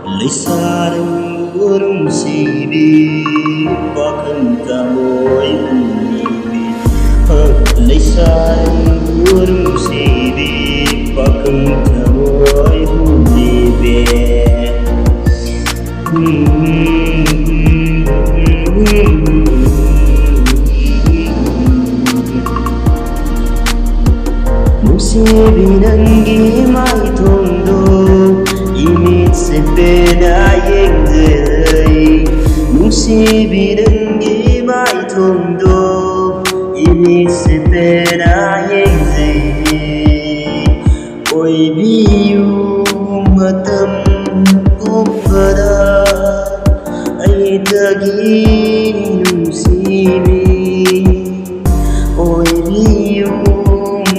Laisarangu nungsibi Bakang tamoy umibig Laisarangu nungsibi Bakang tamoy umibig Nungsibi nangi maitongdo Imit se pena yengzei Nungsibi nangi maitongdo Imit se pena yengzei Oibiyu matam kumpara Aitagi nungsibi Oibiyu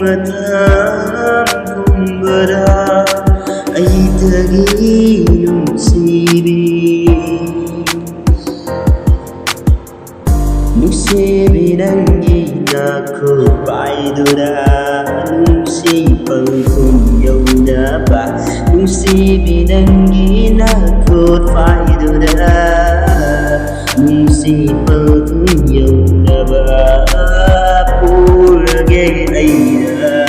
matam kumpara Aitagi nungsibi Nungsibi nangi nakupaidura Nungsipang kung yaunaba Nungsibi nangi nakupaidura Nungsipang kung yaunaba Purage aira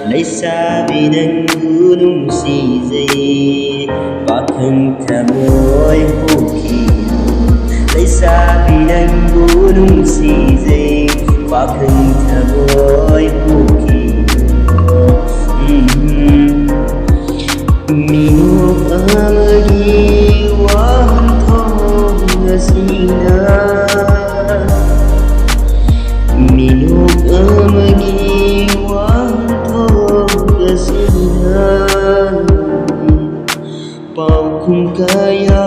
Laisabi nangu nungsizay Bakang tamoy hukino Laisabi nangu nungsizay Bakang tamoy hukino Minuk amagi wahantong asina Minuk amagi Pau khung kaya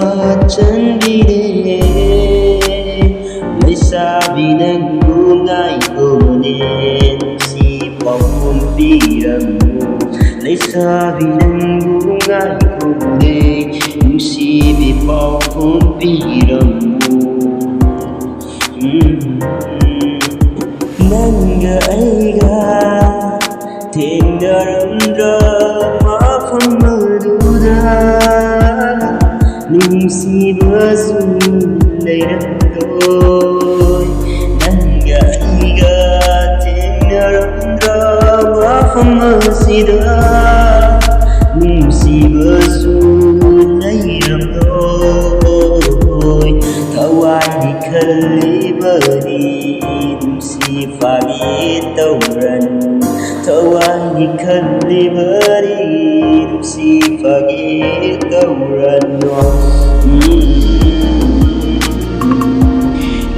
chandire Laisabi nangu ngai gonen Si pau khung piramu Laisabi nangu ngai gonen Nungsibi pau khung piramu Nanga aiga Thengdaramdra mafam aduda Nungsibasu leiramdoi Nanga aiga thengdaramdra mafam asida Nungsibasu leiramdoi Thawai khalibari Nungsifagi tauran Thawai khalibari Nungsifagi tauran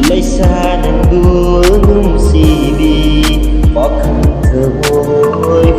Laisa nangu nungsibi Bakang tamoy